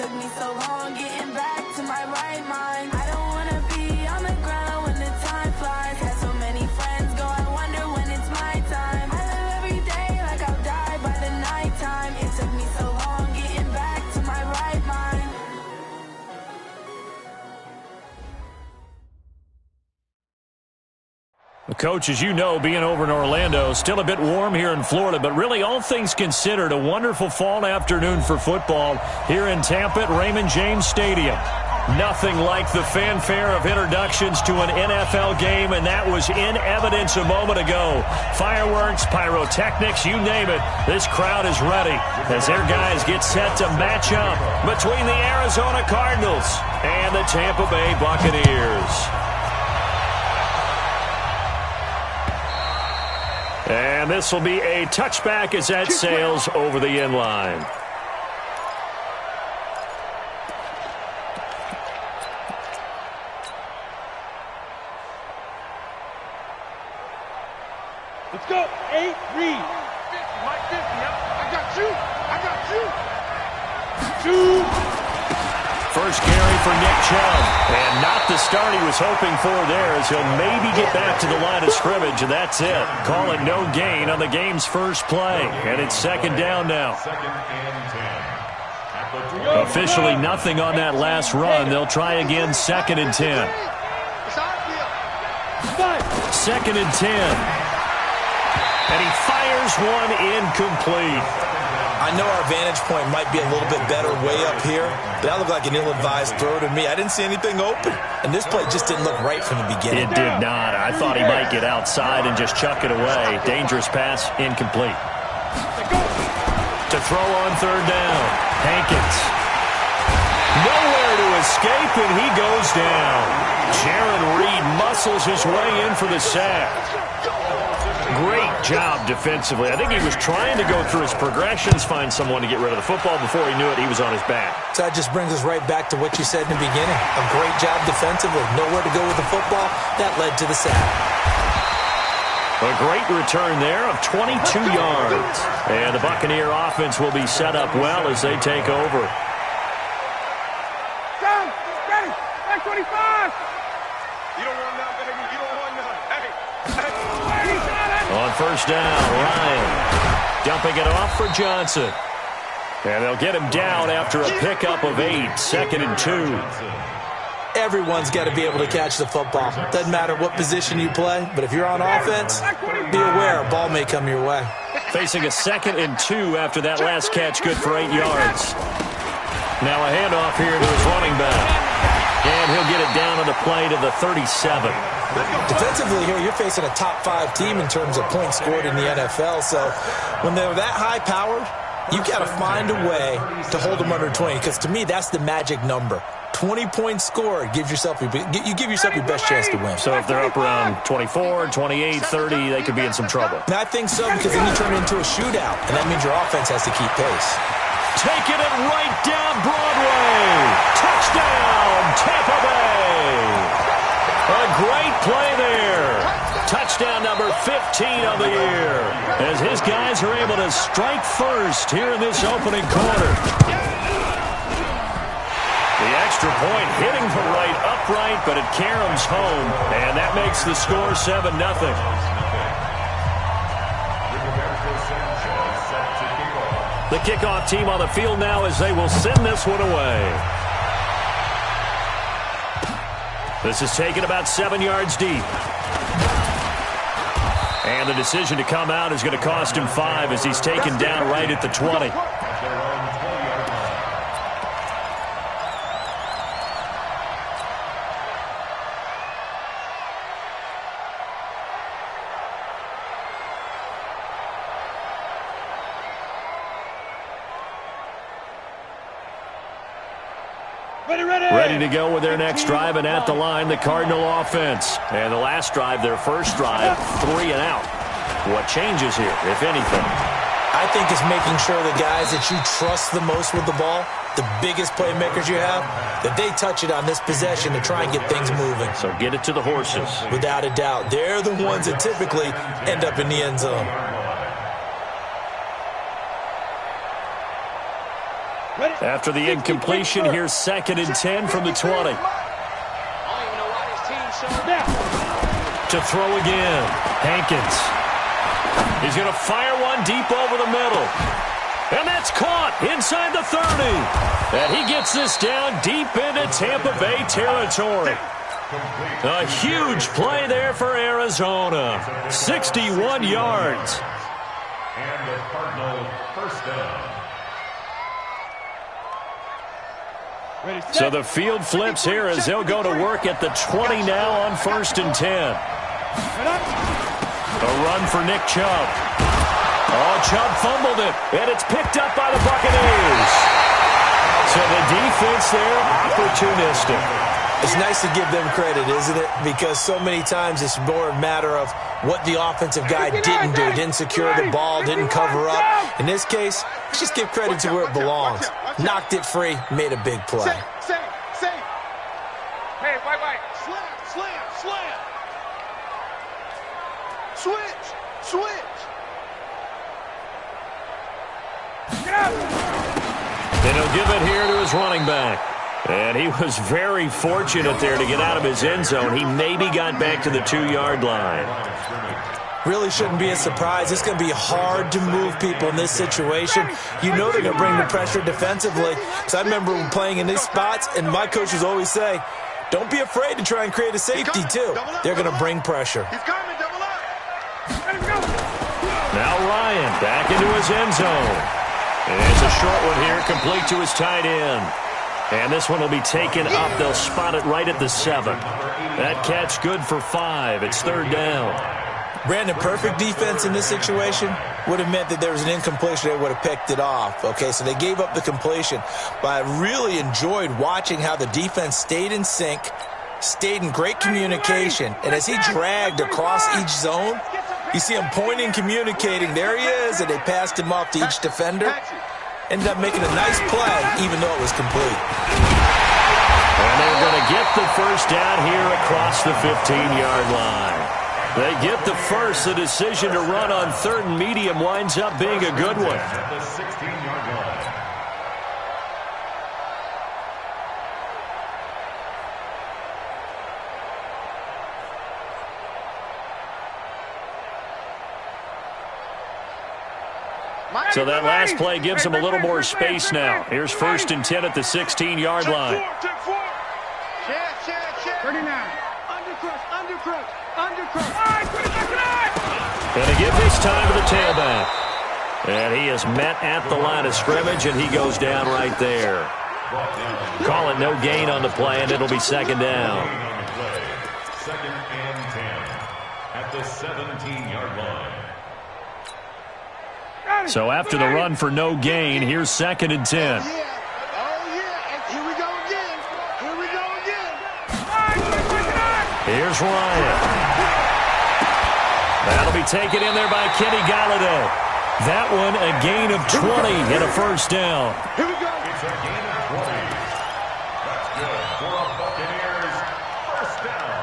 took me so long getting back to my right mind. I don't wanna be on the ground when the time flies. Had so many friends go, I wonder when it's my time. I live every day like I'll die by the nighttime. It took me so long getting back to my right mind. Coach, as you know, being over in Orlando, still a bit warm here in Florida, but really all things considered, a wonderful fall afternoon for football here in Tampa at Raymond James Stadium. Nothing like the fanfare of introductions to an NFL game, and that was in evidence a moment ago. Fireworks, pyrotechnics, you name it. This crowd is ready as their guys get set to match up between the Arizona Cardinals and the Tampa Bay Buccaneers. And this will be a touchback as that sails over the end line. Let's go. 8, read. 50, Mike 50. I got you. I got you. 2. First carry for Nick Chubb. And not the start he was hoping for there, as he'll maybe get back to the line of scrimmage, and that's it. Call it no gain on the game's first play. And it's second down now. Officially nothing on that last run. They'll try again, second and 10. Second and 10. And he fires one incomplete. I know our vantage point might be a little bit better way up here, but that looked like an ill-advised throw to me. I didn't see anything open, and this play just didn't look right from the beginning. It did not. I thought he might get outside and just chuck it away. Dangerous pass, incomplete. To throw on third down, Hankins. Nowhere to escape, and he goes down. Jaron Reed muscles his way in for the sack. Great job defensively. I think he was trying to go through his progressions, find someone to get rid of the football. Before he knew it, he was on his back. So that just brings us right back to what you said in the beginning. A great job defensively. Nowhere to go with the football. That led to the sack. A great return there of 22 yards. And the Buccaneer offense will be set up well as they take over. Down. Ready. Back 25. You don't want none, baby. You don't want none. Hey. On first down, Ryan dumping it off for Johnson. And they'll get him down after a pickup of 8, second and 2. Everyone's got to be able to catch the football. Doesn't matter what position you play, but if you're on offense, be aware a ball may come your way. Facing a second and 2 after that last catch, good for 8 yards. Now a handoff here to his running back. And he'll get it down on the play to the 37. Defensively here, you're facing a top 5 team in terms of points scored in the NFL. So when they're that high-powered, you got to find a way to hold them under 20. Because to me, that's the magic number. 20 points scored, you give yourself your best chance to win. So if they're up around 24, 28, 30, they could be in some trouble. And I think so, because then you turn it into a shootout, and that means your offense has to keep pace. Taking it right down Broadway. Touchdown, Tampa Bay. A great play there. Touchdown number 15 of the year, as his guys are able to strike first here in this opening quarter. The extra point hitting the right upright, but it caroms home, and that makes the score 7-0. The kickoff team on the field now as they will send this one away. This is taken about 7 yards deep. And the decision to come out is going to cost him 5 as he's taken down right at the 20. Ready to go with their next drive, and at the line, the Cardinal offense. And the last drive, their first drive, 3 and out. What changes here, if anything? I think it's making sure the guys that you trust the most with the ball, the biggest playmakers you have, that they touch it on this possession to try and get things moving. So get it to the horses. Without a doubt. They're the ones that typically end up in the end zone. After the incompletion, here's 2nd and 10 from the 20. To throw again, Hankins. He's going to fire one deep over the middle. And that's caught inside the 30. And he gets this down deep into Tampa Bay territory. A huge play there for Arizona. 61 yards. And the Cardinals first down. So the field flips here as they'll go to work at the 20 now on 1st and 10. A run for Nick Chubb. Oh, Chubb fumbled it, and it's picked up by the Buccaneers. So the defense there, opportunistic. It's nice to give them credit, isn't it? Because so many times it's more a matter of what the offensive guy didn't do. Didn't secure the ball, didn't cover up. In this case, let's just give credit to where it belongs. Knocked it free, made a big play. Hey, white. Slam. Switch. Get out. And he'll give it here to his running back. And he was very fortunate there to get out of his end zone. He maybe got back to the 2-yard line. Really shouldn't be a surprise. It's going to be hard to move people in this situation. You know they're going to bring the pressure defensively. So I remember playing in these spots, and my coaches always say, don't be afraid to try and create a safety, too. They're going to bring pressure. He's coming, double up. Now Ryan back into his end zone. And it's a short one here, complete to his tight end. And this one will be taken up. They'll spot it right at the 7. That catch good for 5. It's 3rd down. Brandon, perfect defense in this situation would have meant that there was an incompletion. They would have picked it off. Okay, so they gave up the completion. But I really enjoyed watching how the defense stayed in sync, stayed in great communication. And as he dragged across each zone, you see him pointing, communicating. There he is, and they passed him off to each defender. Ended up making a nice play, even though it was complete. And they're going to get the first down here across the 15-yard line. They get the first. The decision to run on 3rd and medium winds up being a good one. The 16-yard line. So that last play gives them a little more space now. Here's 1st and 10 at the 16-yard line. Check 39. Undercrush. All right, 25. And they give this time to the tailback. And he is met at the line of scrimmage, and he goes down right there. Call it no gain on the play, and it'll be 2nd down. 2nd and 10 at the 17-yard line. So after the run for no gain, here's 2nd and 10. Oh, yeah. Here we go again. Here's Ryan. That'll be taken in there by Kenny Galladay. That one a gain of 20 and a 1st down. Here we go. It's a gain of 20. That's good for a Buccaneers first down.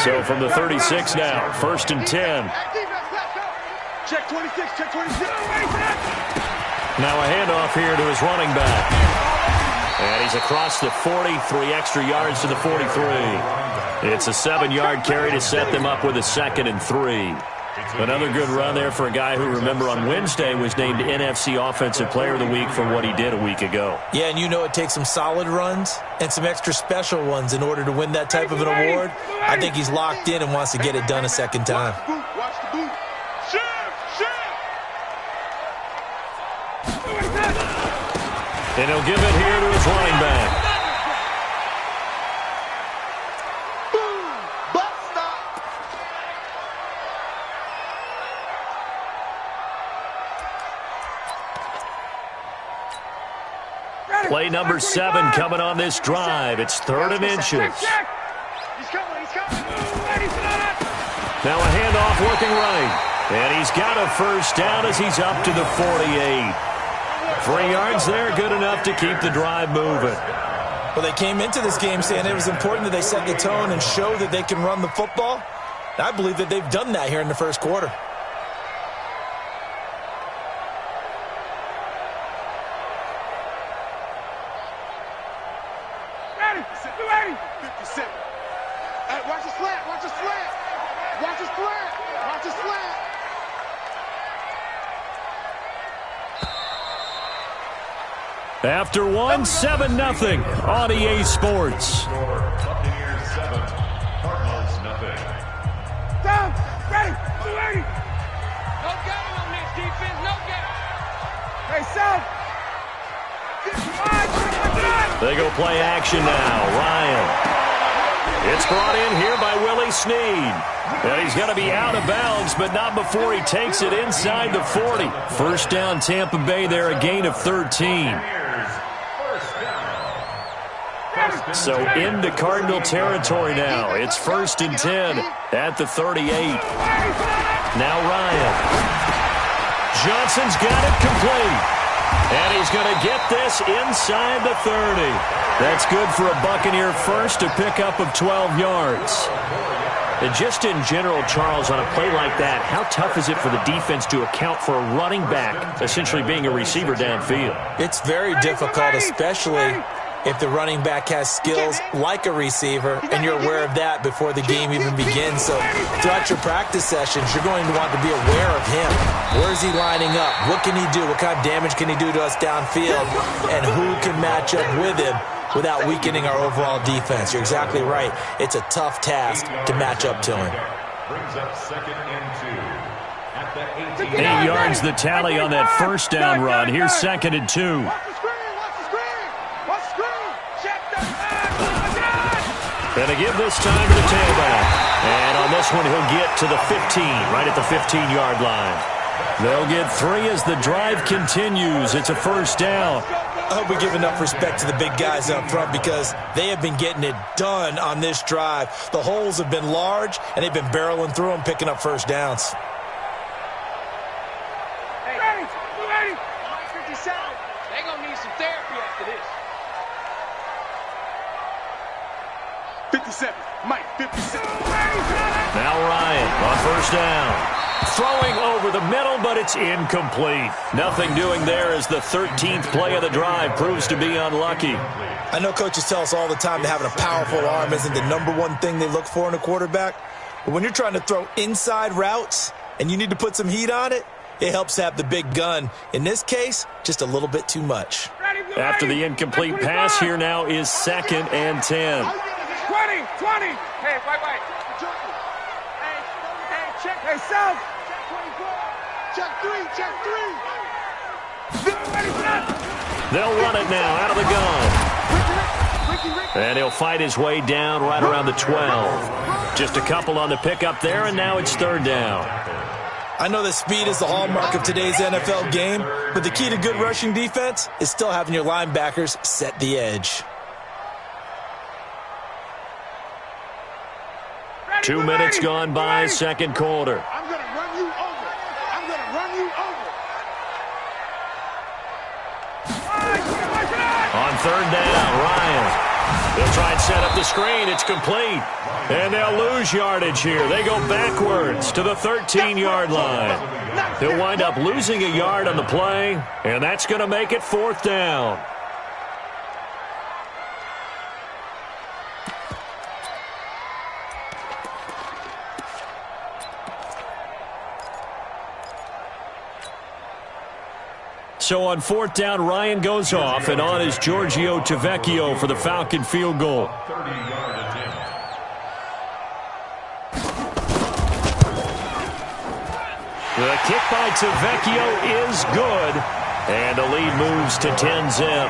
So from the 36 now, 1st and 10. Check 26. Now a handoff here to his running back. And he's across the 40, 3 extra yards to the 43. It's a 7-yard carry to set them up with a 2nd and 3. Another good run there for a guy who, remember, on Wednesday was named NFC Offensive Player of the Week for what he did a week ago. Yeah, and you know it takes some solid runs and some extra special ones in order to win that type of an award. I think he's locked in and wants to get it done a second time. Watch the boot. Shift. And he'll give it here to his running back. Play number 7 coming on this drive. It's 3rd and inches. He's coming. Now a handoff looking right. And he's got a 1st down as he's up to the 48. 3 yards there, good enough to keep the drive moving. Well, they came into this game saying it was important that they set the tone and show that they can run the football. I believe that they've done that here in the first quarter. ready. 57. Hey, watch the slant. Watch the slant. Watch the slant. Watch the slant. After one, 7-0 on EA Sports. Buccaneers 7, Cardinals 0. Down. Ready. 280. No game on this defense. No game. Hey, South. They go play action now. Ryan. It's brought in here by Willie Snead. And he's going to be out of bounds, but not before he takes it inside the 40. First down, Tampa Bay there, a gain of 13. So into Cardinal territory now. It's 1st and 10 at the 38. Now Ryan. Johnson's got it complete. And he's going to get this inside the 30. That's good for a Buccaneer first, a pickup of 12 yards. And just in general, Charles, on a play like that, how tough is it for the defense to account for a running back essentially being a receiver downfield? It's very difficult, especially if the running back has skills like a receiver, and you're aware of that before the game even begins. So throughout your practice sessions, you're going to want to be aware of him. Where is he lining up? What can he do? What kind of damage can he do to us downfield? And who can match up with him without weakening our overall defense? You're exactly right. It's a tough task to match up to him. Brings up 2nd and 2 at the 18. 8 yards the tally on that first down run. Here's 2nd and 2. Going to give this time to the tailback. And on this one, he'll get to the 15, right at the 15-yard line. They'll get 3 as the drive continues. It's a first down. I hope we give enough respect to the big guys up front because they have been getting it done on this drive. The holes have been large, and they've been barreling through them, picking up first downs. Hey, 57. They're going to need some therapy after this. 57. Mike, 57. Now Ryan on first down. Throwing over the middle, but it's incomplete. Nothing doing there as the 13th play of the drive proves to be unlucky. I know coaches tell us all the time that having a powerful arm isn't the #1 thing they look for in a quarterback. But when you're trying to throw inside routes and you need to put some heat on it, it helps to have the big gun. In this case, just a little bit too much. After the incomplete pass, here now is 2nd and 10. 20. Hey, wait. Check. Hey, South. Check 3. They'll run it now out of the gun. And he'll fight his way down right around the 12. Just a couple on the pickup there, and now it's 3rd down. I know that speed is the hallmark of today's NFL game, but the key to good rushing defense is still having your linebackers set the edge. 2 minutes gone by, second quarter. I'm going to run you over. On 3rd down, Ryan. They'll try and set up the screen. It's complete. And they'll lose yardage here. They go backwards to the 13-yard line. They'll wind up losing a yard on the play, and that's going to make it 4th down. So on 4th down, Ryan goes off, and on is Giorgio Tavecchio for the Falcon field goal. 30-yard attempt. The kick by Tavecchio is good, and the lead moves to 10-zip.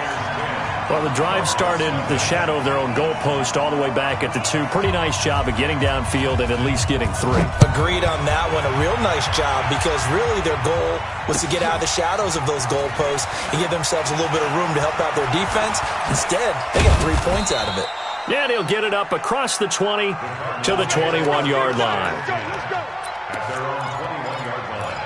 Well, the drive started the shadow of their own goalpost all the way back at the 2. Pretty nice job of getting downfield and at least getting 3. Agreed on that one. A real nice job because really their goal was to get out of the shadows of those goalposts and give themselves a little bit of room to help out their defense. Instead, they got 3 points out of it. Yeah, he'll get it up across the 20 to the 21-yard line. At their own 21-yard line.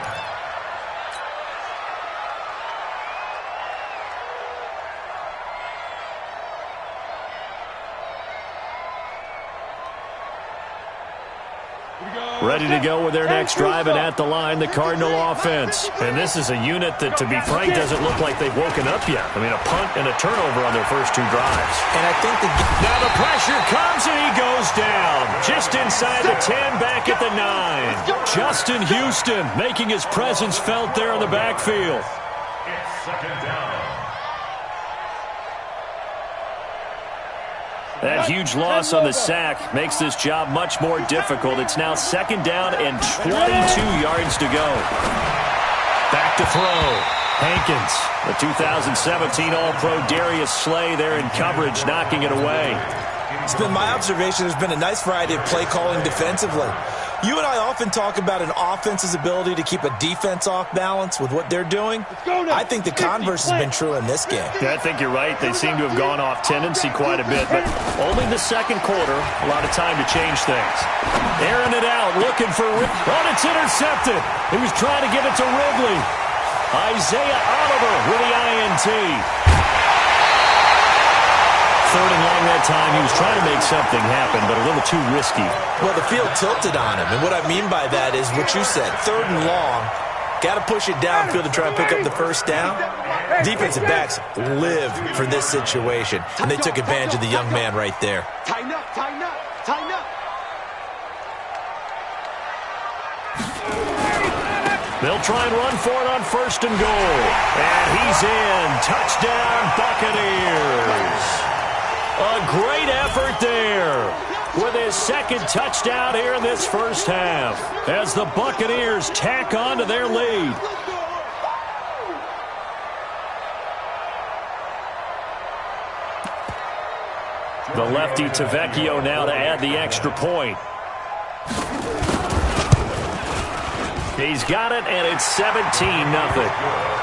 Ready to go with their next drive, and at the line, the Cardinal offense. And this is a unit that, to be frank, doesn't look like they've woken up yet. I mean, a punt and a turnover on their first 2 drives. And I think now the pressure comes, and he goes down. Just inside the 10, back at the 9. Justin Houston making his presence felt there in the backfield. It's second down. That huge loss on the sack makes this job much more difficult. It's now second down and 22 yards to go. Back to throw. Hankins, the 2017 All-Pro Darius Slay there in coverage, knocking it away. It's been my observation there's been a nice variety of play calling defensively. You and I often talk about an offense's ability to keep a defense off balance with what they're doing. I think the converse has been true in this game. Yeah, I think you're right. They seem to have gone off tendency quite a bit, but only the second quarter, a lot of time to change things. Airing it out, looking for it's intercepted. He was trying to give it to Ridley. Isaiah Oliver with the INT. Third and long that time. He was trying to make something happen, but a little too risky. Well, the field tilted on him, and what I mean by that is what you said. Third and long, got to push it downfield to try and pick up the first down. Defensive backs live for this situation, and they took advantage of the young man right there. Tighten up, tighten up, tighten up. They'll try and run for it on first and goal. And he's in. Touchdown, Buccaneers. A great effort there with his second touchdown here in this first half as the Buccaneers tack on to their lead. The lefty Tavecchio now to add the extra point. He's got it, and it's 17-0.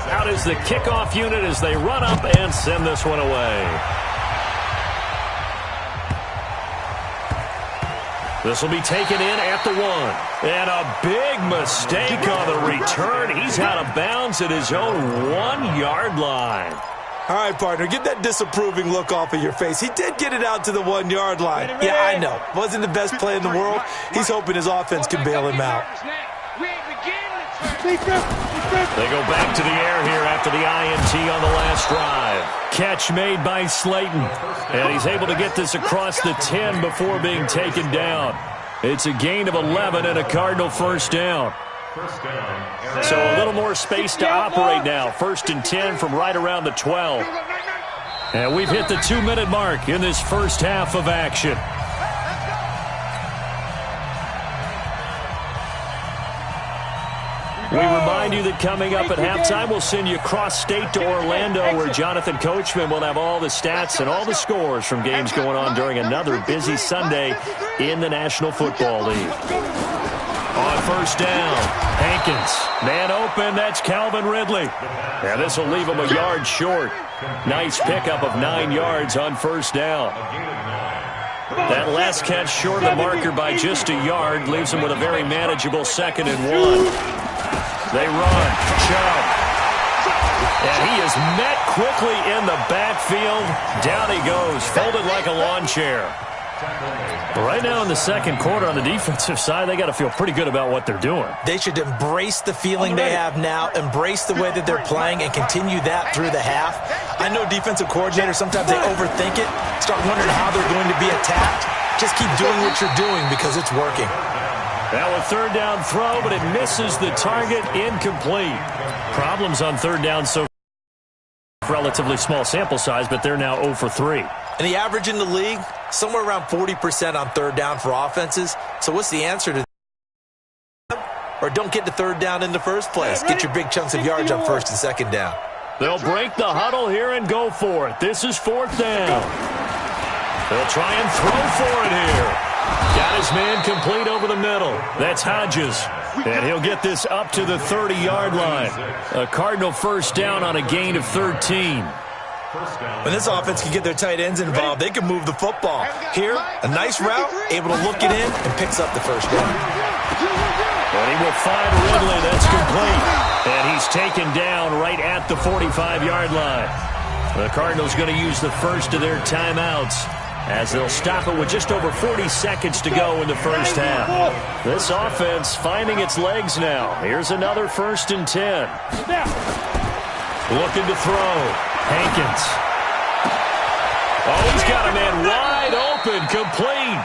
Out is the kickoff unit as they run up and send this one away. This will be taken in at the 1. And a big mistake on the return. He's out of bounds at his own 1-yard line. All right, partner, get that disapproving look off of your face. He did get it out to the 1-yard line. Yeah, I know. Wasn't the best play in the world. He's hoping his offense can bail him out. They go back to the air here after the INT on the last drive. Catch made by Slayton. And he's able to get this across the 10 before being taken down. It's a gain of 11 and a Cardinal first down. So a little more space to operate now. First and 10 from right around the 12. And we've hit the 2-minute mark in this first half of action. We remind you that coming up at halftime, we'll send you cross-state to Orlando, where Jonathan Coachman will have all the stats and all the scores from games going on during another busy Sunday in the National Football League. On first down, Hankins. Man open, that's Calvin Ridley. And this will leave him a yard short. Nice pickup of 9 yards on first down. That last catch short of the marker by just a yard leaves him with a very manageable 2nd and 1. They run. Chubb. And he is met quickly in the backfield. Down he goes, folded like a lawn chair. Right now in the second quarter on the defensive side, they got to feel pretty good about what they're doing. They should embrace the feeling they have now, embrace the way that they're playing, and continue that through the half. I know defensive coordinators, sometimes they overthink it, start wondering how they're going to be attacked. Just keep doing what you're doing because it's working. Now a third down throw, but it misses the target, incomplete. Problems on third down so relatively small sample size, but they're now 0 for 3. And the average in the league, somewhere around 40% on third down for offenses. So what's the answer to that? Or don't get to third down in the first place. Get your big chunks of yards on first and second down. They'll break the huddle here and go for it. This is 4th down. They'll try and throw for it here. Got his man complete over the middle. That's Hodges. And he'll get this up to the 30-yard line. A Cardinal first down on a gain of 13. When this offense can get their tight ends involved, they can move the football. Here, a nice route, able to look it in, and picks up the first down. And he will find Ridley. That's complete. And he's taken down right at the 45-yard line. The Cardinals going to use the first of their timeouts as they'll stop it with just over 40 seconds to go in the first half. This offense finding its legs now. Here's another 1st and 10. Looking to throw. Hankins. Oh, he's got a man wide open, complete.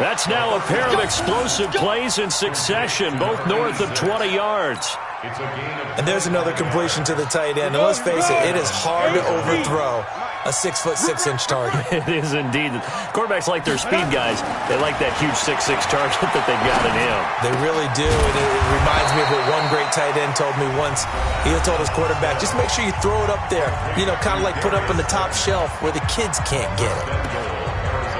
That's now a pair of explosive plays in succession, both north of 20 yards. And there's another completion to the tight end. And let's face it, it is hard to overthrow a 6'6" target. It is indeed. Quarterbacks like their speed guys. They like that huge 6'6" target that they've got in him. They really do. And it reminds me of what one great tight end told me once. He told his quarterback, just make sure you throw it up there. You know, kind of like put up on the top shelf where the kids can't get it.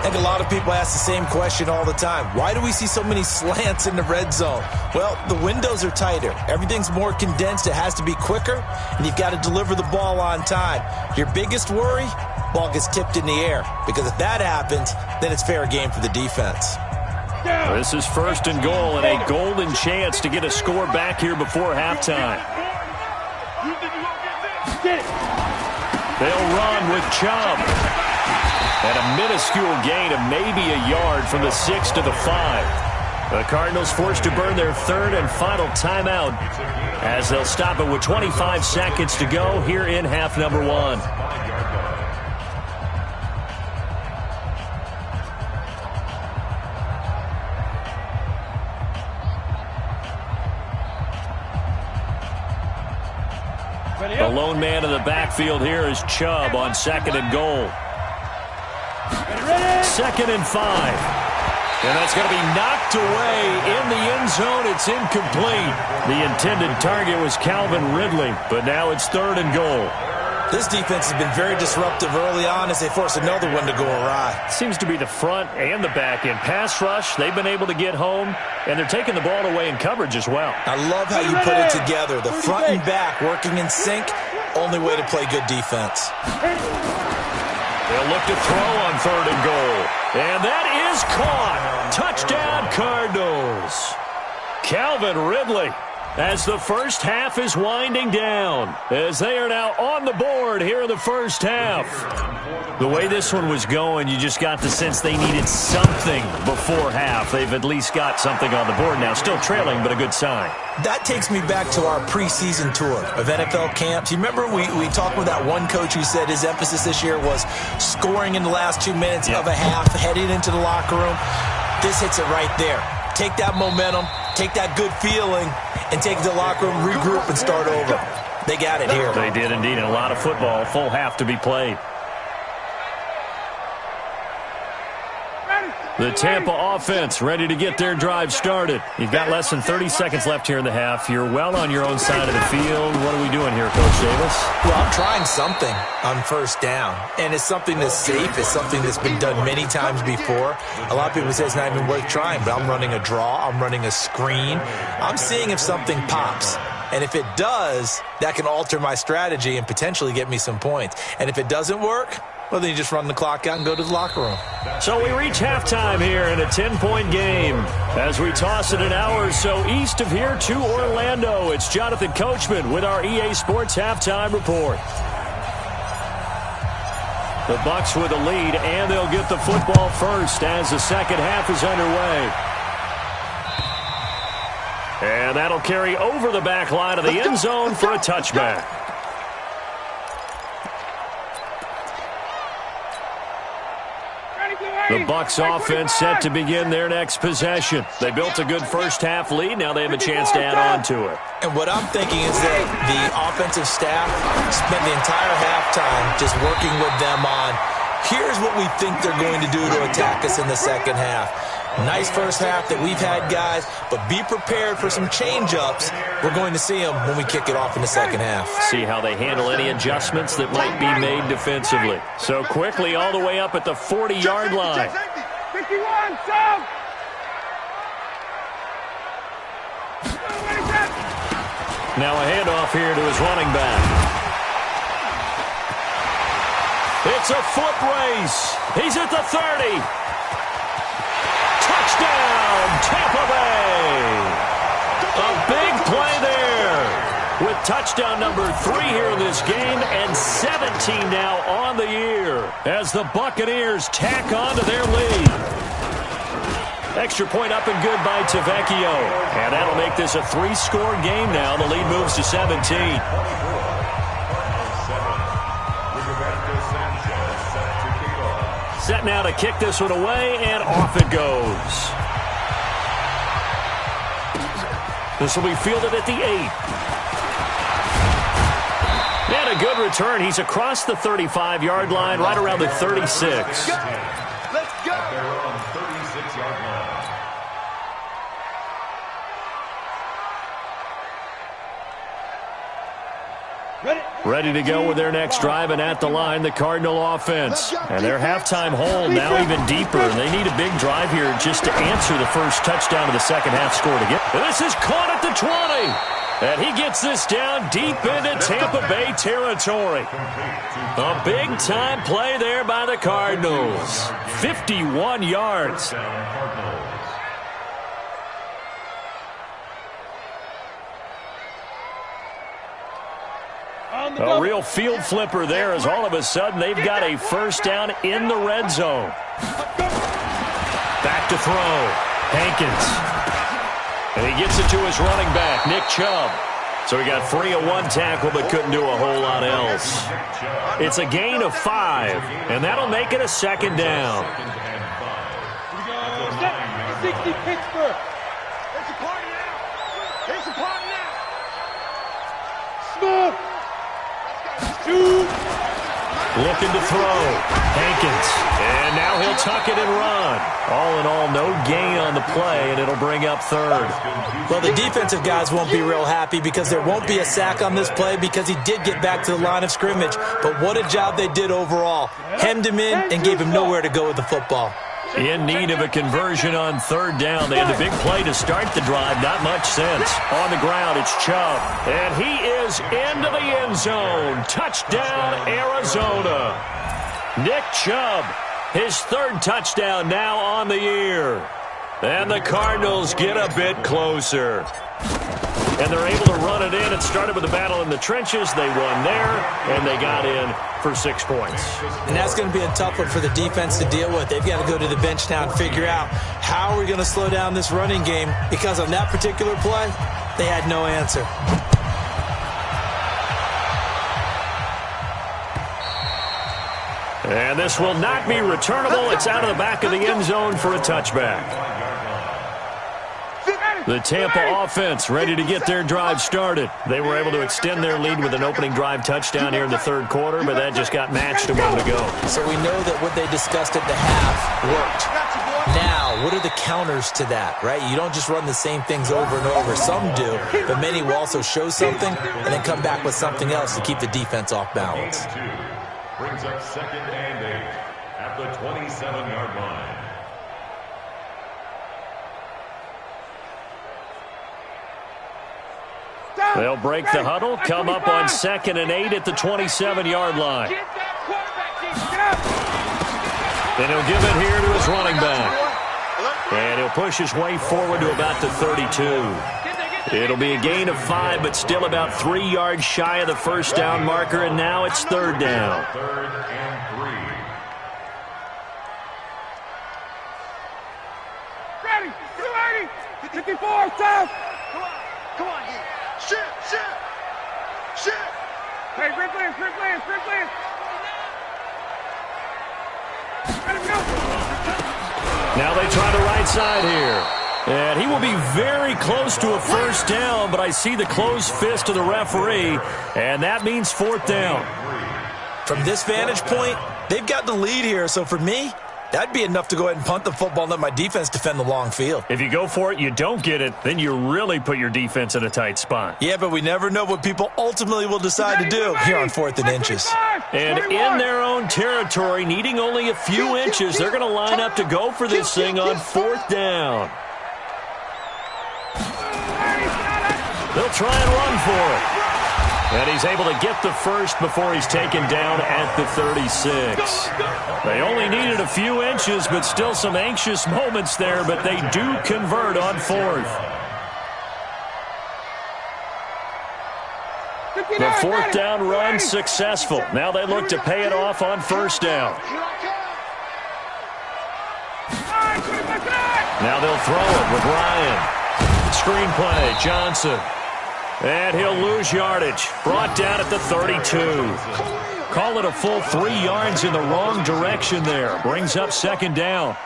I think a lot of people ask the same question all the time. Why do we see so many slants in the red zone? Well, the windows are tighter. Everything's more condensed. It has to be quicker, and you've got to deliver the ball on time. Your biggest worry? Ball gets tipped in the air. Because if that happens, then it's fair game for the defense. This is 1st and goal and a golden chance to get a score back here before halftime. They'll run with Chubb. And a minuscule gain of maybe a yard from the 6 to the 5. The Cardinals forced to burn their 3rd and final timeout as they'll stop it with 25 seconds to go here in half number 1. The lone man in the backfield here is Chubb on 2nd and goal. 2nd and 5. And that's going to be knocked away in the end zone. It's incomplete. The intended target was Calvin Ridley, but now it's 3rd and goal. This defense has been very disruptive early on as they force another one to go awry. Seems to be the front and the back end. Pass rush, they've been able to get home, and they're taking the ball away in coverage as well. I love how you put it together. The front and back working in sync, only way to play good defense. They'll look to throw on 3rd and goal. And that is caught. Touchdown, Cardinals. Calvin Ridley, as the first half is winding down, as they are now on the board here in the first half. The way this one was going, you just got the sense they needed something before half. They've at least got something on the board now. Still trailing, but a good sign. That takes me back to our preseason tour of NFL camps. You remember we talked with that one coach who said his emphasis this year was scoring in the last 2 minutes of a half, heading into the locker room. This hits it right there. Take that momentum, take that good feeling, and take it to the locker room, regroup, and start over. They got it here. They did indeed, and a lot of football, full half to be played. The Tampa offense ready to get their drive started. You've got less than 30 seconds left here in the half. You're well on your own side of the field. What are we doing here, Coach Davis? Well, I'm trying something on 1st down, and it's something that's safe. It's something that's been done many times before. A lot of people say it's not even worth trying, but I'm running a draw. I'm running a screen. I'm seeing if something pops. And if it does, that can alter my strategy and potentially get me some points. And if it doesn't work, well, then you just run the clock out and go to the locker room. So we reach halftime here in a 10-point game. As we toss it an hour or so east of here to Orlando, it's Jonathan Coachman with our EA Sports Halftime Report. The Bucs with a lead, and they'll get the football first as the second half is underway. And that'll carry over the back line of the end zone for a touchback. The Bucs offense set to begin their next possession. They built a good first half lead. Now they have a chance to add on to it. And what I'm thinking is that the offensive staff spent the entire halftime just working with them on, here's what we think they're going to do to attack us in the second half. Nice first half that we've had, guys, but be prepared for some change-ups. We're going to see them when we kick it off in the second half. See how they handle any adjustments that might be made defensively. So quickly all the way up at the 40-yard line. 51, Sam! Now a handoff here to his running back. It's a foot race. He's at the 30. Touchdown, Tampa Bay. Touchdown number 3 here in this game, and 17 now on the year as the Buccaneers tack on to their lead. Extra point up and good by Tavecchio. And that'll make this a 3-score game now. The lead moves to 17. Set now to kick this one away, and off it goes. This will be fielded at the 8. And a good return. He's across the 35-yard line, right around the 36. Let's go. They're on 36-yard line. Ready to go with their next drive, and at the line, the Cardinal offense. And their halftime hold now even deeper. They need a big drive here just to answer the first touchdown of the second half score to get. This is caught at the 20. And he gets this down deep into Tampa Bay territory. A big-time play there by the Cardinals. 51 yards. A real field flipper there as all of a sudden they've got a first down in the red zone. Back to throw. Hankins. And he gets it to his running back, Nick Chubb. So he got free of one tackle but couldn't do a whole lot else. It's a gain of 5, and that'll make it a second down. 60 Pittsburgh. It's a party now. It's a party now. Smooth. Looking to throw. Hankins. And now he'll tuck it and run. All in all, no gain on the play, and it'll bring up third. Well, the defensive guys won't be real happy because there won't be a sack on this play because he did get back to the line of scrimmage. But what a job they did overall. Hemmed him in and gave him nowhere to go with the football. In need of a conversion on third down. They had the big play to start the drive. Not much sense. On the ground, it's Chubb. And he is into the end zone. Touchdown, Arizona. Nick Chubb, his third touchdown now on the year. And the Cardinals get a bit closer. And they're able to run it in. It started with a battle in the trenches. They won there, and they got in for 6 points. And that's going to be a tough one for the defense to deal with. They've got to go to the bench now and figure out how are we going to slow down this running game, because on that particular play, they had no answer. And this will not be returnable. It's out of the back of the end zone for a touchback. The Tampa offense ready to get their drive started. They were able to extend their lead with an opening drive touchdown here in the third quarter, but that just got matched a moment ago. So we know that what they discussed at the half worked. Now, what are the counters to that, right? You don't just run the same things over and over. Some do, but many will also show something and then come back with something else to keep the defense off balance. Brings up 2nd and 8 at the 27-yard line. They'll break the huddle, come up on 2nd and 8 at the 27-yard line. Then he'll give it here to his running back. And he'll push his way forward to about the 32. It'll be a gain of 5, but still about 3 yards shy of the first down marker, and now it's third down. 3rd and 3. Ready, 54, south. Come on, dude. Shit. Hey, Rick Lance. Let him go. Now they try the right side here. And he will be very close to a first down, but I see the closed fist of the referee, and that means 4th down. From this vantage point, they've got the lead here, so for me, that'd be enough to go ahead and punt the football and let my defense defend the long field. If you go for it, you don't get it, then you really put your defense in a tight spot. Yeah, but we never know what people ultimately will decide to do here on 4th and inches. And in their own territory, needing only a few inches, they're going to line up to go for this thing on 4th down. They'll try and run for it. And he's able to get the first before he's taken down at the 36. They only needed a few inches, but still some anxious moments there, but they do convert on 4th. The fourth down run successful. Now they look to pay it off on first down. Now they'll throw it with Ryan. Screenplay, Johnson. And he'll lose yardage. Brought down at the 32. Call it a full 3 yards in the wrong direction there. Brings up second down.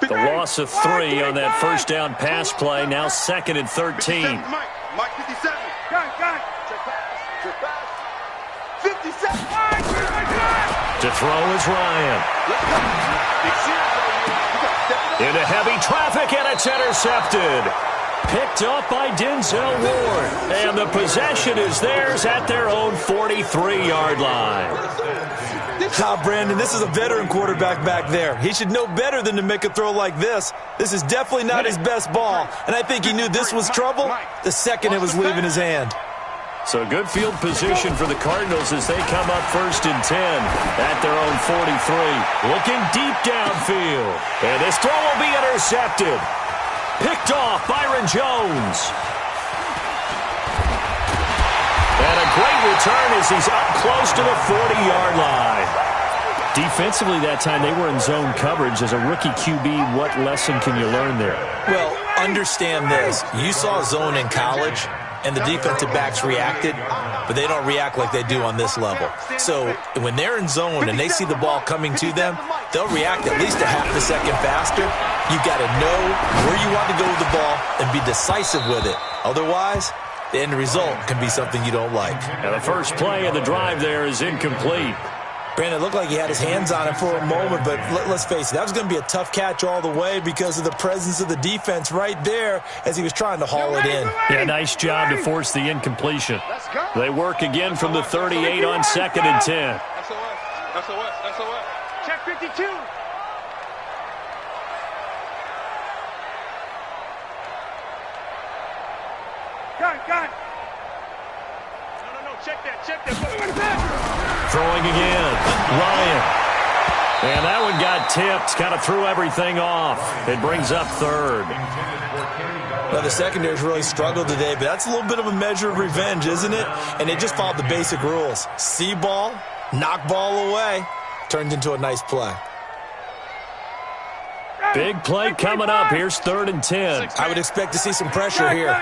The loss of 3 on that first down pass play. Now second and 13. Mike 57. Got it. Check pass. 57. To throw is Ryan. Into heavy traffic, and it's intercepted. Picked up by Denzel Ward. And the possession is theirs at their own 43-yard line. Brandon, this is a veteran quarterback back there. He should know better than to make a throw like this. This is definitely not his best ball, and I think he knew this was trouble the second it was leaving his hand. So good field position for the Cardinals as they come up first and 10 at their own 43. Looking deep downfield. And this throw will be intercepted. Picked off Byron Jones. And a great return as he's up close to the 40-yard line. Defensively that time, they were in zone coverage. As a rookie QB, what lesson can you learn there? Well, understand this. You saw zone in college, and the defensive backs reacted, but they don't react like they do on this level. So when they're in zone and they see the ball coming to them, they'll react at least a half a second faster. You've got to know where you want to go with the ball and be decisive with it. Otherwise, the end result can be something you don't like. And the first play of the drive there is incomplete. Brandon, it looked like he had his hands on it for a moment, but let's face it, that was going to be a tough catch all the way because of the presence of the defense right there as he was trying to haul it in. Yeah, nice job to force the incompletion. They work again from the 38 on second and 10. SOS. Check 52. Got it. No, check that. Throwing again, Ryan. And that one got tipped, kind of threw everything off. It brings up third. Well, the secondary's really struggled today, but that's a little bit of a measure of revenge, isn't it? And they just followed the basic rules. See ball, knock ball away. Turned into a nice play. Big play coming up. Here's third and 10. I would expect to see some pressure here.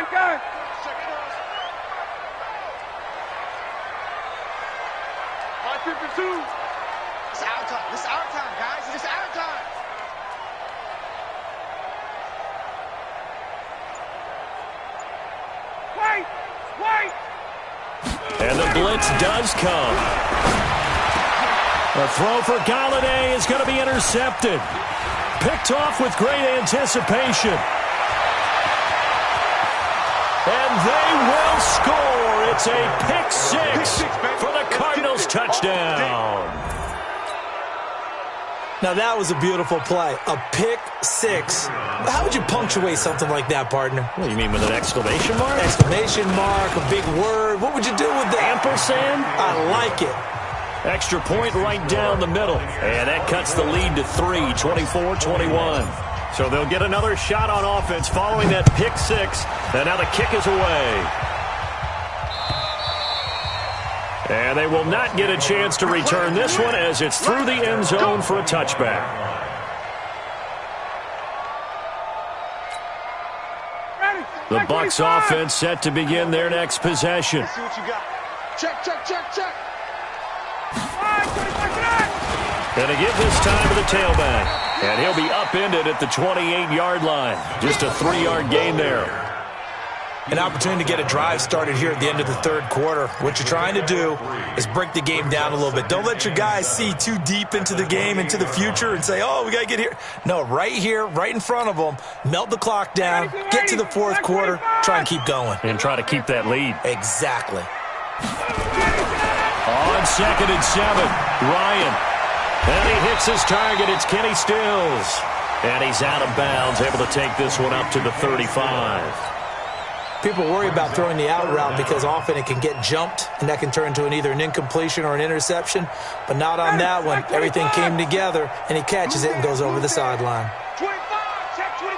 It's our time, guys. It's our time. Wait. And the blitz does come. A throw for Galladay is going to be intercepted. Picked off with great anticipation. And they will score. It's a pick six for the Cardinals touchdown. Now, that was a beautiful play. A pick six. How would you punctuate something like that, partner? What do you mean, with an exclamation mark? Exclamation mark, a big word. What would you do with that? Ampersand? I like it. Extra point right down the middle. And that cuts the lead to 3, 24-21. So they'll get another shot on offense following that pick six. And now the kick is away. And they will not get a chance to return this one as it's through the end zone for a touchback. The Bucs offense set to begin their next possession. Let's see what you got. Check. Going to give this time to the tailback. And he'll be upended at the 28-yard line. Just a 3-yard gain there. An opportunity to get a drive started here at the end of the third quarter. What you're trying to do is break the game down a little bit. Don't let your guys see too deep into the game, into the future, and say, oh, we got to get here. No, right here, right in front of them, melt the clock down, get to the fourth quarter, try and keep going. And try to keep that lead. Exactly. On second and 7, Ryan. And he hits his target. It's Kenny Stills. And he's out of bounds, able to take this one up to the 35. People worry about throwing the out route because often it can get jumped, and that can turn into either an incompletion or an interception. But not on that one. Everything came together, and he catches it and goes over the sideline. 25, check 25.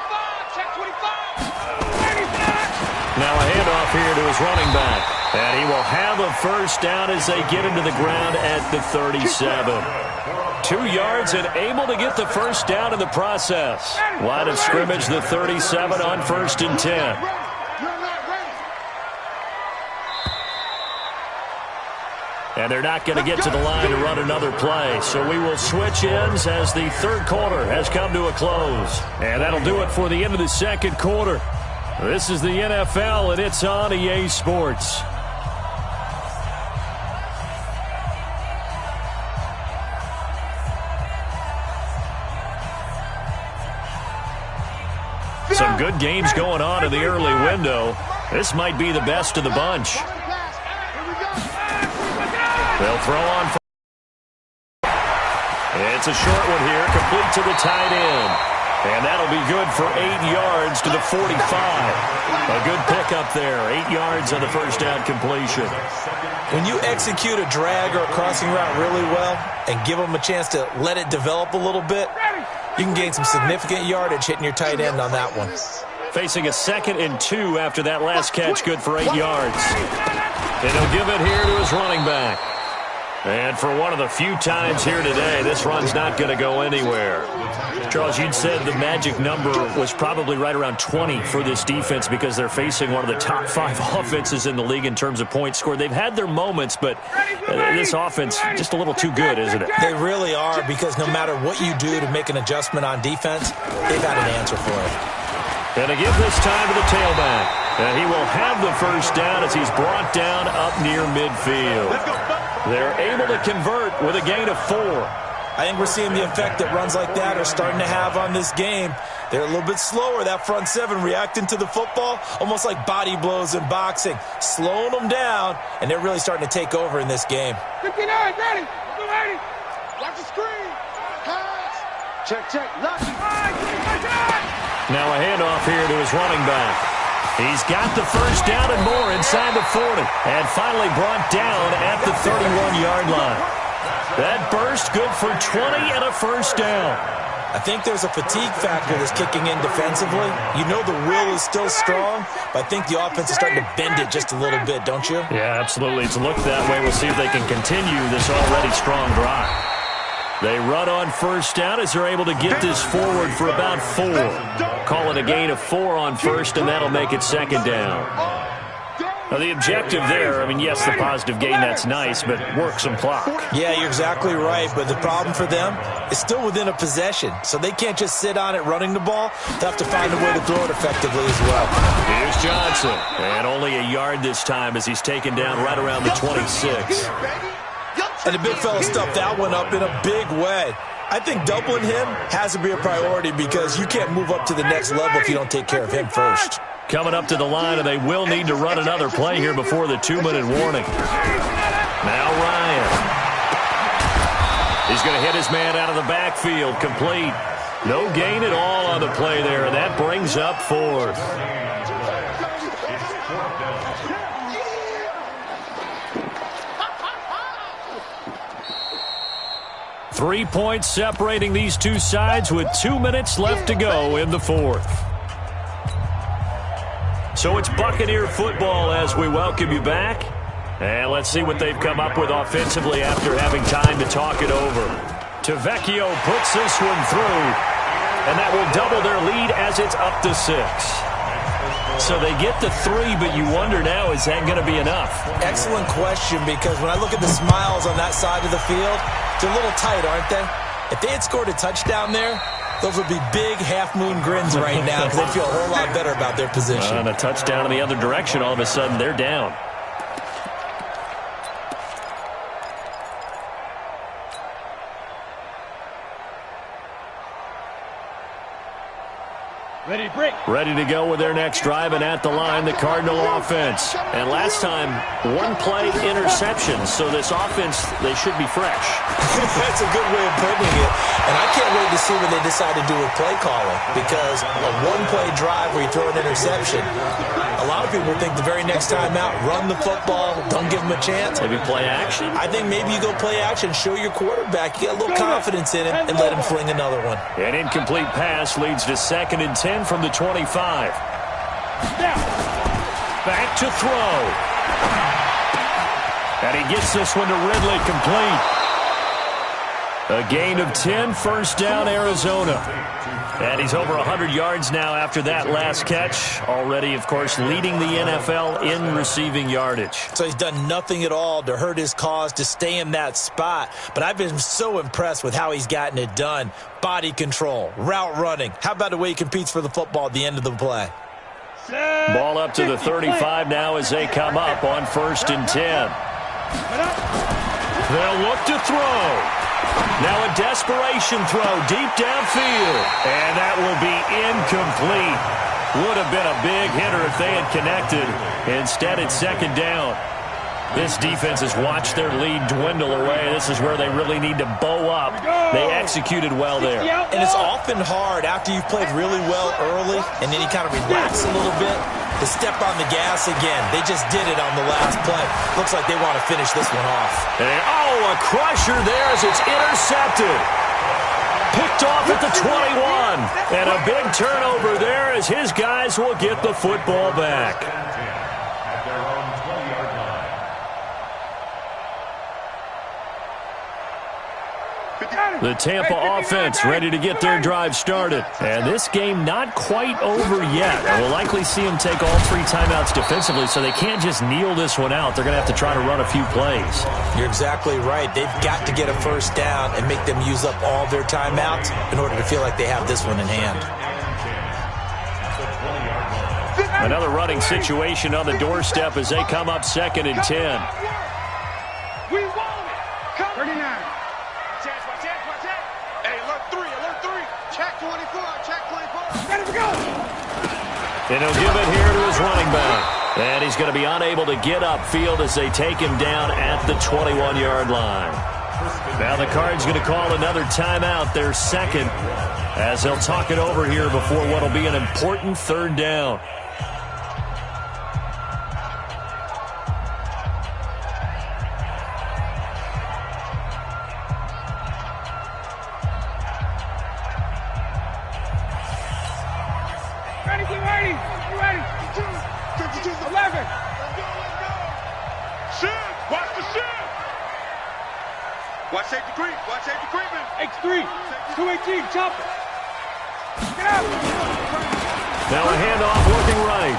handoff here to his running back. And he will have a first down as they get into the ground at the 37. 2 yards and able to get the first down in the process. Line of scrimmage, the 37 on 1st and 10. And they're not going to get to the line to run another play. So we will switch ends as the third quarter has come to a close. And that'll do it for the end of the second quarter. This is the NFL, and it's on EA Sports. Some good games going on in the early window. This might be the best of the bunch. They'll throw on. It's a short one here, complete to the tight end. And that'll be good for 8 yards to the 45. A good pickup there, 8 yards on the first down completion. When you execute a drag or a crossing route really well and give them a chance to let it develop a little bit, you can gain some significant yardage hitting your tight end on that one. Facing a 2nd and 2 after that last catch, good for 8 yards. And he'll give it here to his running back. And for one of the few times here today, this run's not going to go anywhere. Charles, you'd said the magic number was probably right around 20 for this defense because they're facing one of the top 5 offenses in the league in terms of points scored. They've had their moments, but this offense just a little too good, isn't it? They really are, because no matter what you do to make an adjustment on defense, they've got an answer for it. And to give this time to the tailback. And he will have the first down as he's brought down up near midfield. They're able to convert with a gain of 4. I think we're seeing the effect that runs like that are starting to have on this game. They're a little bit slower, that front 7, reacting to the football, almost like body blows in boxing, slowing them down, and they're really starting to take over in this game. 59, ready. Watch the screen. Pass. Check. Lock. Now a handoff here to his running back. He's got the first down and more inside the 40. And finally brought down at the 31-yard line. That burst good for 20 and a first down. I think there's a fatigue factor that's kicking in defensively. You know the will is still strong, but I think the offense is starting to bend it just a little bit, don't you? Yeah, absolutely. It's looked that way. We'll see if they can continue this already strong drive. They run on first down as they're able to get this forward for about 4. Call it a gain of 4 on first, and that'll make it 2nd down. Now, the objective there, I mean, yes, the positive gain, that's nice, but work some clock. Yeah, you're exactly right, but the problem for them is still within a possession, so they can't just sit on it running the ball. They have to find a way to throw it effectively as well. Here's Johnson, and only a yard this time as he's taken down right around the 26. And the big fella stuffed that one up in a big way. I think doubling him has to be a priority because you can't move up to the next level if you don't take care of him first. Coming up to the line, and they will need to run another play here before the 2-minute warning. Now Ryan. He's going to hit his man out of the backfield, complete. No gain at all on the play there, and that brings up 4th. 3 points separating these two sides with 2 minutes left to go in the 4th. So it's Buccaneer football as we welcome you back. And let's see what they've come up with offensively after having time to talk it over. Tavecchio puts this one through, and that will double their lead as it's up to 6. So they get the 3, but you wonder now, is that going to be enough? Excellent question, because when I look at the smiles on that side of the field, they're a little tight, aren't they? If they had scored a touchdown there, those would be big half-moon grins right now because they'd feel a whole lot better about their position. And a touchdown in the other direction, all of a sudden they're down. Ready to go with their next drive, and at the line, the Cardinal offense. And last time, 1-play interception. So this offense, they should be fresh. That's a good way of putting it. And I can't wait to see what they decide to do with play calling, because a 1-play drive where you throw an interception, a lot of people think the very next time out, run the football, don't give them a chance. Maybe play action? I think maybe you go play action, show your quarterback, you get a little confidence in it, and let him fling another one. An incomplete pass leads to 2nd and 10 from the 25. back to throw. And he gets this one to Ridley, complete. A gain of 10, first down, Arizona. And he's over 100 yards now after that last catch. Already, of course, leading the NFL in receiving yardage. So he's done nothing at all to hurt his cause to stay in that spot. But I've been so impressed with how he's gotten it done. Body control, route running. How about the way he competes for the football at the end of the play? Ball up to the 35 now as they come up on 1st and 10. They'll look to throw. Now a desperation throw deep downfield. And that will be incomplete. Would have been a big hitter if they had connected. Instead, it's 2nd down. This defense has watched their lead dwindle away. This is where they really need to bow up. They executed well there. And it's often hard after you've played really well early and then you kind of relax a little bit to step on the gas again. They just did it on the last play. Looks like they want to finish this one off. And, a crusher there as it's intercepted. Picked off at the 21. And a big turnover there as his guys will get the football back. The Tampa offense ready to get their drive started. And this game not quite over yet. And we'll likely see them take all 3 timeouts defensively, so they can't just kneel this one out. They're going to have to try to run a few plays. You're exactly right. They've got to get a first down and make them use up all their timeouts in order to feel like they have this one in hand. Another running situation on the doorstep as they come up 2nd and 10. We want it. 39. Check 24, check 24. Ready to go. And he'll give it here to his running back. And he's going to be unable to get upfield as they take him down at the 21-yard line. Now the Cards going to call another timeout, their 2nd, as they'll talk it over here before what will be an important 3rd down. Watch safety creep. Watch safety creeping. X3. 218. Chop it. Get out. Now a handoff looking right.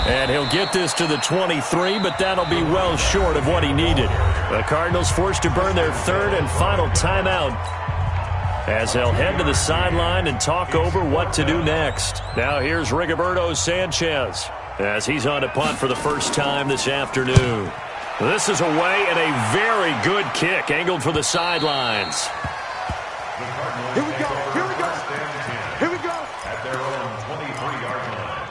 And he'll get this to the 23, but that'll be well short of what he needed. The Cardinals forced to burn their 3rd and final timeout as they'll head to the sideline and talk over what to do next. Now here's Rigoberto Sanchez as he's on to punt for the first time this afternoon. This is away and a very good kick angled for the sidelines. Here we go. Here we go. Here we go. At their own 23-yard line.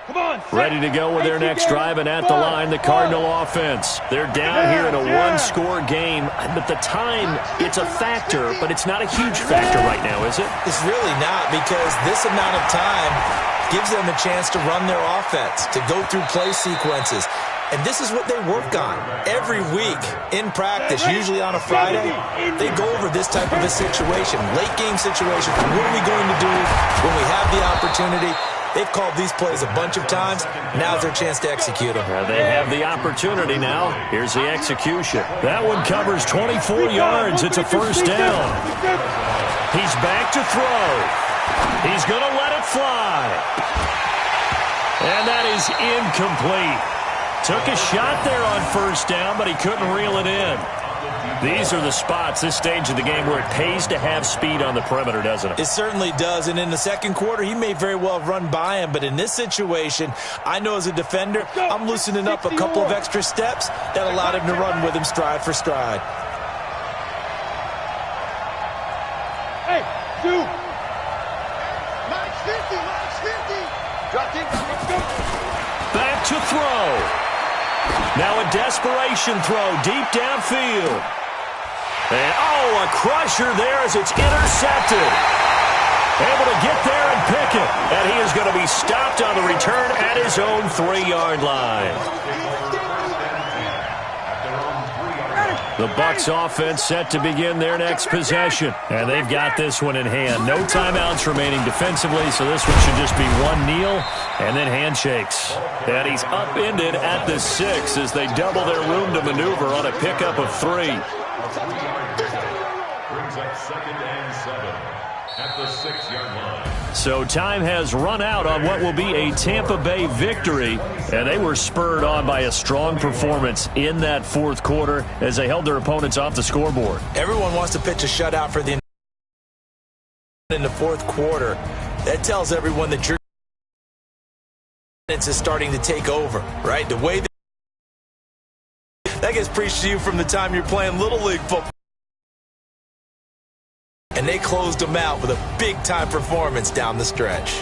Come on. Ready to go with their next drive, and at the line, the Cardinal offense. They're down here in a one-score game, but the time, it's a factor, but it's not a huge factor right now, is it? It's really not, because this amount of time gives them a chance to run their offense, to go through play sequences. And this is what they work on every week in practice, usually on a Friday. They go over this type of a situation, late-game situation. What are we going to do when we have the opportunity? They've called these plays a bunch of times. Now's their chance to execute them. They have the opportunity now. Here's the execution. That one covers 24 yards. It's a first down. He's back to throw. He's going to let it fly. And that is incomplete. Took a shot there on first down, but he couldn't reel it in. These are the spots, this stage of the game, where it pays to have speed on the perimeter, doesn't it? It certainly does, and in the second quarter, he may very well run by him, but in this situation, I know as a defender, I'm loosening up a couple of extra steps that allowed him to run with him stride for stride. Hey, dude. Max 50, Max 50. Drop in. Let's go. Back to throw. Now a desperation throw deep downfield. And, a crusher there as it's intercepted. Able to get there and pick it. And he is going to be stopped on the return at his own 3-yard line. The Bucs offense set to begin their next possession. And they've got this one in hand. No timeouts remaining defensively, so this one should just be one kneel and then handshakes. And he's upended at the 6 as they double their room to maneuver on a pickup of 3. Brings up 2nd and 7 at the 6-yard line. So time has run out on what will be a Tampa Bay victory, and they were spurred on by a strong performance in that fourth quarter as they held their opponents off the scoreboard. Everyone wants to pitch a shutout for the in the fourth quarter. That tells everyone that your defense is starting to take over, right? The way that gets preached to you from the time you're playing Little League football. And they closed them out with a big-time performance down the stretch.